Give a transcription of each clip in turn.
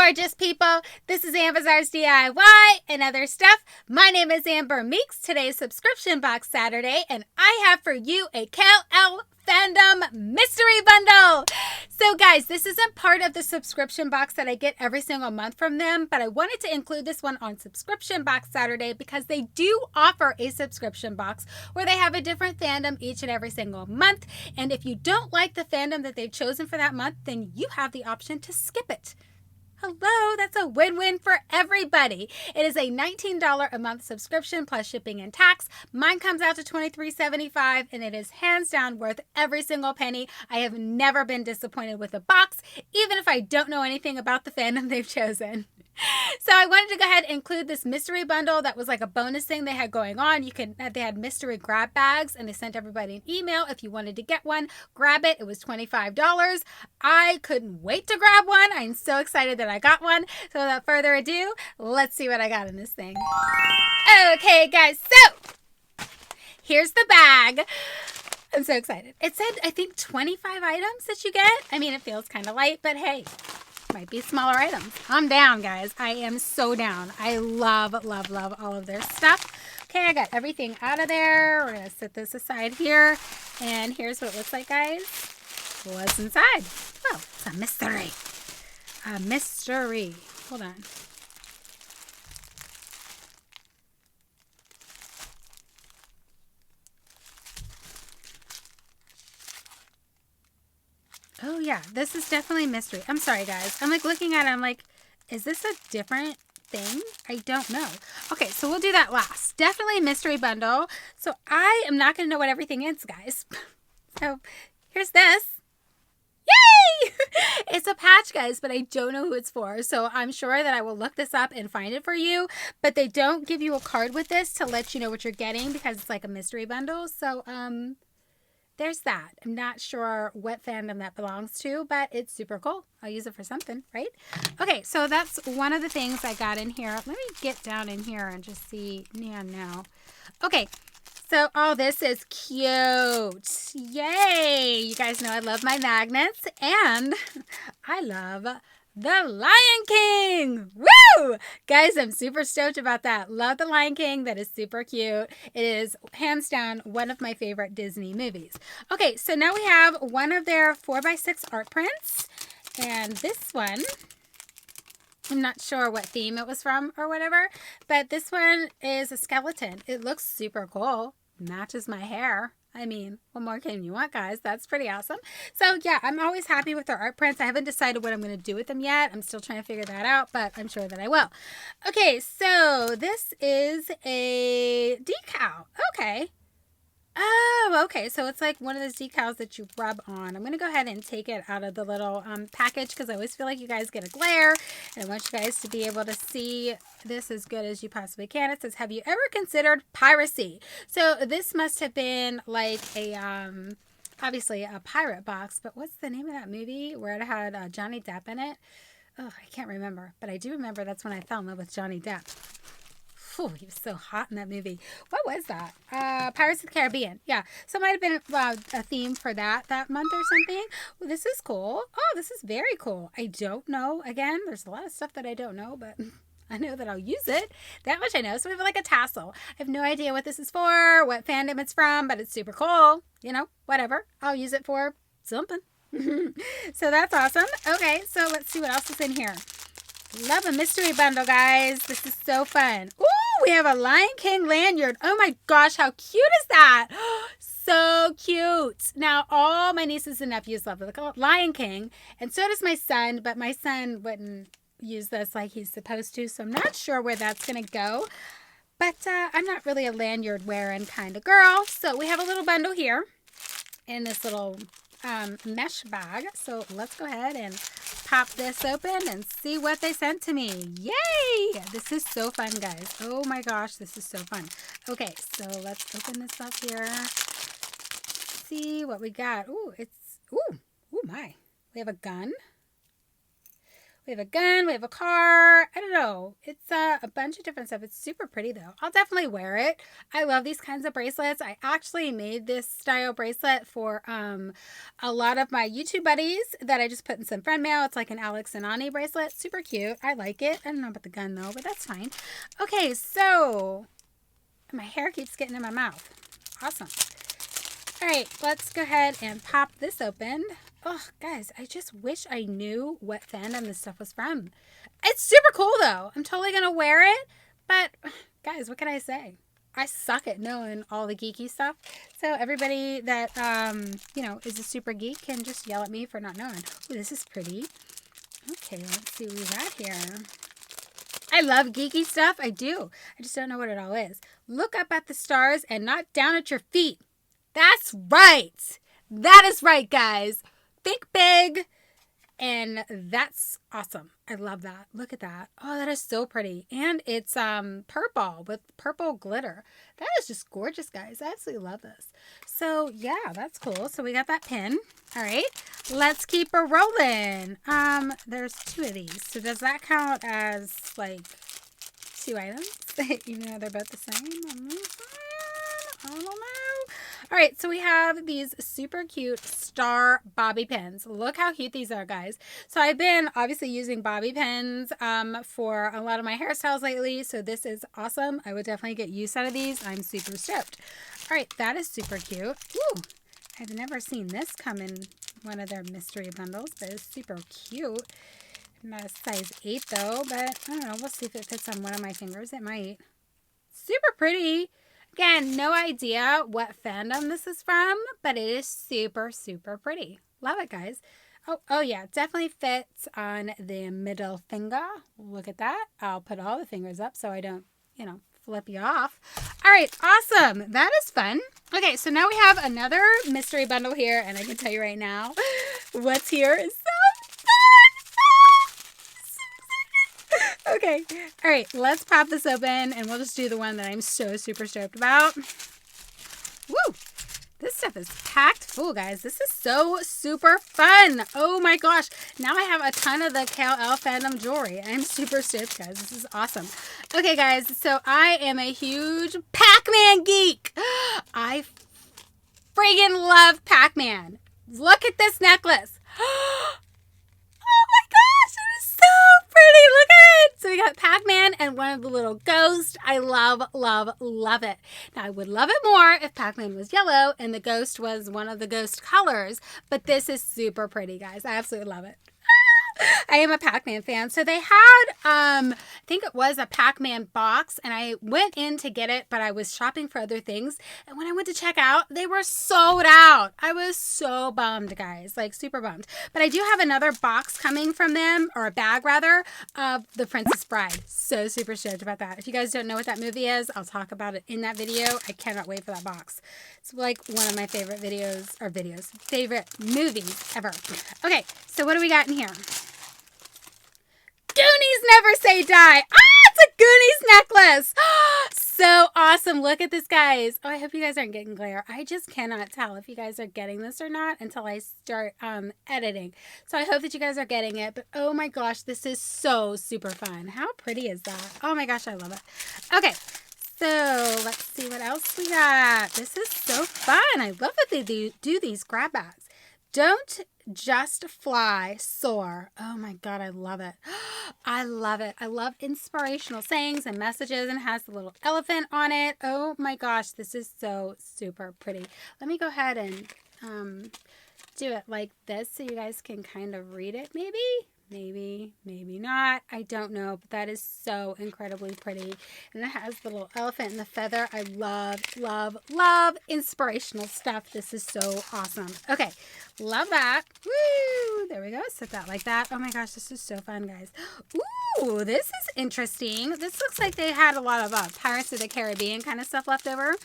gorgeous people. This is Amber's DIY and other stuff. My name is Amber Meeks. Today's subscription box Saturday, and I have for you a Kal-Elle Fandom mystery bundle. So guys, this isn't part of the subscription box that I get every single month from them, but I wanted to include this one on subscription box Saturday because they do offer a subscription box where they have a different fandom each and every single month. And if you don't like the fandom that they've chosen for that month, then you have the option to skip it. Hello, that's a win-win for everybody. It is a $19 a month subscription plus shipping and tax. Mine comes out to $23.75 and it is hands down worth every single penny. I have never been disappointed with a box, even if I don't know anything about the fandom they've chosen. So I wanted to go ahead and include this mystery bundle that was like a bonus thing they had going on. They had mystery grab bags and they sent everybody an email if you wanted to get one. Grab it. It was $25. I couldn't wait to grab one. I'm so excited that I got one. So without further ado, let's see what I got in this thing. Okay, guys. So here's the bag. I'm so excited. It said, I think 25 items that you get. I mean, it feels kind of light, but hey. Might be smaller items. I'm down, guys. I am so down. I love, love, love all of their stuff. Okay, I got everything out of there. We're going to set this aside here. And here's what it looks like, guys. What's inside? Oh, it's a mystery. A mystery. Hold on. Oh, yeah. This is definitely mystery. I'm sorry, guys. I'm like looking at it. I'm like, is this a different thing? I don't know. Okay, so we'll do that last. Definitely a mystery bundle. So I am not going to know what everything is, guys. So here's this. Yay! It's a patch, guys, but I don't know who it's for. So I'm sure that I will look this up and find it for you. But they don't give you a card with this to let you know what you're getting because it's like a mystery bundle. So, there's that. I'm not sure what fandom that belongs to, but it's super cool. I'll use it for something, right? Okay, so that's one of the things I got in here. Let me get down in here and just see. Yeah, no. Okay, so oh, this is cute. Yay! You guys know I love my magnets, and I love the Lion King! Woo! Guys, I'm super stoked about that. Love the Lion King. That is super cute. It is hands down one of my favorite Disney movies. Okay, so now we have one of their 4x6 art prints. And this one, I'm not sure what theme it was from or whatever, but this one is a skeleton. It looks super cool. Matches my hair. I mean, what more can you want, guys? That's pretty awesome. So, yeah, I'm always happy with their art prints. I haven't decided what I'm going to do with them yet. I'm still trying to figure that out, but I'm sure that I will. Okay, so this is a decal. Okay. Oh, okay. So it's like one of those decals that you rub on. I'm going to go ahead and take it out of the little package because I always feel like you guys get a glare. And I want you guys to be able to see this as good as you possibly can. It says, have you ever considered piracy? So this must have been like a, obviously a pirate box. But what's the name of that movie where it had Johnny Depp in it? Oh, I can't remember. But I do remember that's when I fell in love with Johnny Depp. Oh, he was so hot in that movie. What was that? Pirates of the Caribbean. Yeah. So it might have been a theme for that month or something. Well, this is cool. Oh, this is very cool. I don't know. Again, there's a lot of stuff that I don't know, but I know that I'll use it. That much I know. So we have like a tassel. I have no idea what this is for, what fandom it's from, but it's super cool. You know, whatever. I'll use it for something. So that's awesome. Okay, so let's see what else is in here. Love a mystery bundle, guys. This is so fun. Ooh, we have a Lion King lanyard. Oh my gosh, how cute is that? So cute. Now, all my nieces and nephews love the Lion King, and so does my son, but my son wouldn't use this like he's supposed to, so I'm not sure where that's going to go. But I'm not really a lanyard wearing kind of girl. So we have a little bundle here in this little mesh bag. So let's go ahead and pop this open and see what they sent to me. Yay! This is so fun, guys. Oh my gosh, this is so fun. Okay, so let's open this up here. See what we got. Ooh, it's, ooh my. We have a gun. We have a gun. We have a car. I don't know. It's a bunch of different stuff. It's super pretty though. I'll definitely wear it. I love these kinds of bracelets. I actually made this style bracelet for a lot of my YouTube buddies that I just put in some friend mail. It's like an Alex and Ani bracelet. Super cute. I like it. I don't know about the gun though, but that's fine. Okay, so my hair keeps getting in my mouth. Awesome. All right, let's go ahead and pop this open. Oh, guys, I just wish I knew what fandom this stuff was from. It's super cool, though. I'm totally going to wear it. But, guys, what can I say? I suck at knowing all the geeky stuff. So everybody that, is a super geek can just yell at me for not knowing. Ooh, this is pretty. Okay, let's see what we got here. I love geeky stuff. I do. I just don't know what it all is. Look up at the stars and not down at your feet. That's right. That is right, guys. Think big. And that's awesome. I love that. Look at that. Oh, that is so pretty. And it's purple with purple glitter. That is just gorgeous, guys. I absolutely love this. So, yeah, that's cool. So we got that pin. All right. Let's keep her rolling. There's 2 of these. So does that count as, like, 2 items? Even though they're both the same? I don't know. All right, so we have these super cute star bobby pins. Look how cute these are, guys. So I've been obviously using bobby pins for a lot of my hairstyles lately, so this is awesome. I would definitely get use out of these. I'm super stoked. All right, that is super cute. Ooh, I've never seen this come in one of their mystery bundles, but it's super cute. I'm not a size 8 though, but I don't know. We'll see if it fits on one of my fingers. It might. Super pretty. Again, no idea what fandom this is from, but it is super, super pretty. Love it, guys. Oh yeah, it definitely fits on the middle finger. Look at that. I'll put all the fingers up so I don't, flip you off. All right, awesome. That is fun. Okay, so now we have another mystery bundle here, and I can tell you right now, what's here is so okay. All right, let's pop this open and we'll just do the one that I'm so super stoked about. Woo! This stuff is packed full, guys. This is so super fun. Oh my gosh. Now I have a ton of the Kal-Elle Fandom jewelry. I'm super stoked, guys. This is awesome. Okay, guys, so I am a huge Pac-Man geek. I friggin' love Pac-Man. Look at this necklace. Look at it. So we got Pac-Man and one of the little ghosts. I love, love, love it. Now, I would love it more if Pac-Man was yellow and the ghost was one of the ghost colors, but this is super pretty, guys. I absolutely love it. I am a Pac-Man fan. So they had, I think it was a Pac-Man box, and I went in to get it, but I was shopping for other things. And when I went to check out, they were sold out. I was so bummed, guys, like super bummed. But I do have another box coming from them, or a bag rather, of The Princess Bride. So super stoked about that. If you guys don't know what that movie is, I'll talk about it in that video. I cannot wait for that box. It's like one of my favorite favorite movies ever. Okay, so what do we got in here? Goonies never say die. It's a Goonies necklace. So awesome. Look at this, guys. Oh, I hope you guys aren't getting glare. I just cannot tell if you guys are getting this or not until I start editing. So I hope that you guys are getting it. But oh my gosh, this is so super fun. How pretty is that? Oh my gosh, I love it. Okay. So let's see what else we got. This is so fun. I love that they do these grab bags. Don't just fly, soar. Oh my God, I love it. I love it. I love inspirational sayings and messages, and has the little elephant on it. Oh my gosh, this is so super pretty. Let me go ahead and do it like this so you guys can kind of read it maybe. Maybe not. I don't know, but that is so incredibly pretty. And it has the little elephant and the feather. I love, love, love inspirational stuff. This is so awesome. Okay, love that. Woo! There we go. Set that like that. Oh my gosh, this is so fun, guys. Ooh, this is interesting. This looks like they had a lot of Pirates of the Caribbean kind of stuff left over.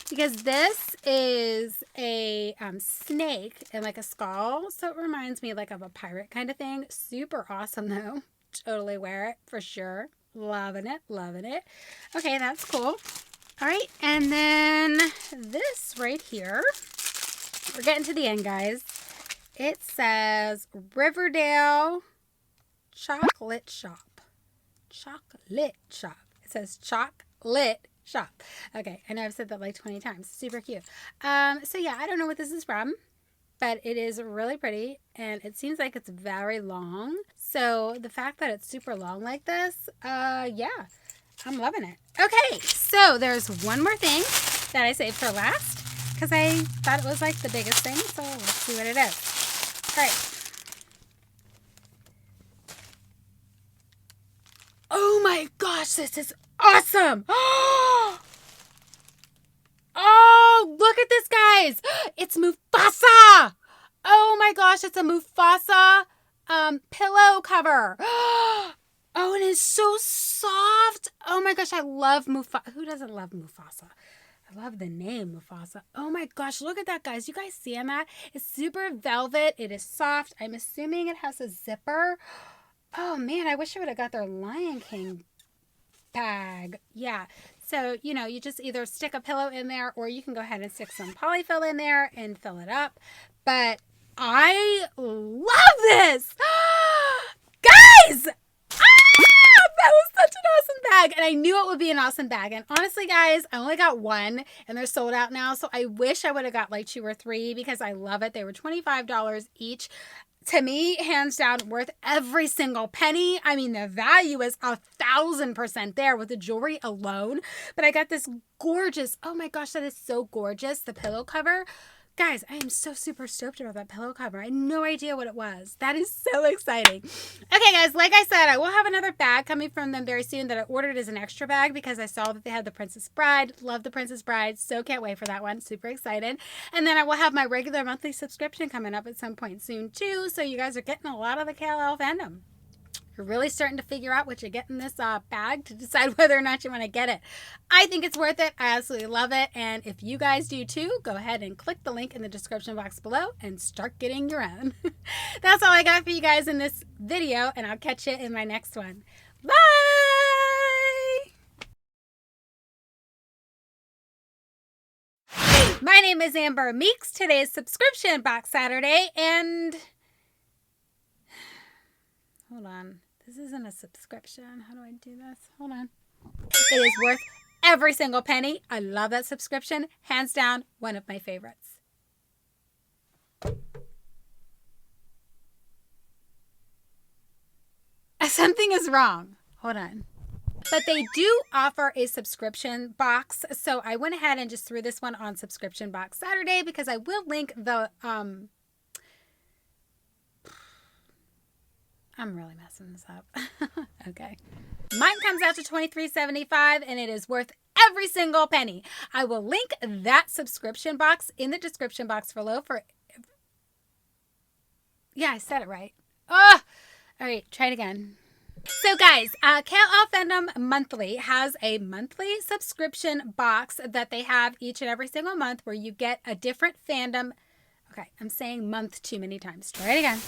Because this is a snake and like a skull. So it reminds me like of a pirate kind of thing. Super awesome though. Totally wear it for sure. Loving it. Loving it. Okay, that's cool. All right. And then this right here. We're getting to the end, guys. It says Riverdale chocolate shop. Chocolate shop. It says chocolate shop. Okay, I know I've said that like 20 times. Super cute. So yeah, I don't know what this is from, but it is really pretty, and it seems like it's very long. So the fact that it's super long like this, yeah, I'm loving it. Okay, so there's one more thing that I saved for last because I thought it was like the biggest thing. So let's see what it is. All right. Oh my gosh, this is awesome. Oh, look at this, guys. It's Mufasa. Oh my gosh, it's a Mufasa pillow cover. Oh, it is so soft. Oh my gosh, I love Mufasa. Who doesn't love Mufasa? I love the name Mufasa. Oh my gosh, look at that, guys. You guys seeing that? It's super velvet. It is soft. I'm assuming it has a zipper. Oh man, I wish I would have got their Lion King bag. Yeah. So, you know, you just either stick a pillow in there or you can go ahead and stick some polyfill in there and fill it up. But I love this. Guys! That was such an awesome bag. And I knew it would be an awesome bag. And honestly, guys, I only got one and they're sold out now. So I wish I would have got like 2 or 3 because I love it. They were $25 each. To me, hands down, worth every single penny. I mean, the value is 1,000% there with the jewelry alone. But I got this gorgeous, oh my gosh, that is so gorgeous, the pillow cover. Guys, I am so super stoked about that pillow cover. I had no idea what it was. That is so exciting. Okay, guys, like I said, I will have another bag coming from them very soon that I ordered as an extra bag because I saw that they had the Princess Bride. Love the Princess Bride. So can't wait for that one. Super excited. And then I will have my regular monthly subscription coming up at some point soon, too. So you guys are getting a lot of the Kal-Elle Fandom. You're really starting to figure out what you get in this bag to decide whether or not you want to get it. I think it's worth it. I absolutely love it. And if you guys do too, go ahead and click the link in the description box below and start getting your own. That's all I got for you guys in this video, and I'll catch you in my next one. Bye! My name is Amber Meeks. Today is Subscription Box Saturday, and hold on. This isn't a subscription. How do I do this? Hold on. It is worth every single penny. I love that subscription. Hands down, one of my favorites. Something is wrong. Hold on. But they do offer a subscription box. So I went ahead and just threw this one on Subscription Box Saturday because I will link the I'm really messing this up. Okay. Mine comes out to $23.75 and it is worth every single penny. I will link that subscription box in the description box below for... Yeah, I said it right. Oh! All right, try it again. So guys, Kal-Elle Fandom Monthly has a monthly subscription box that they have each and every single month where you get a different fandom. Okay, I'm saying month too many times. Try it again.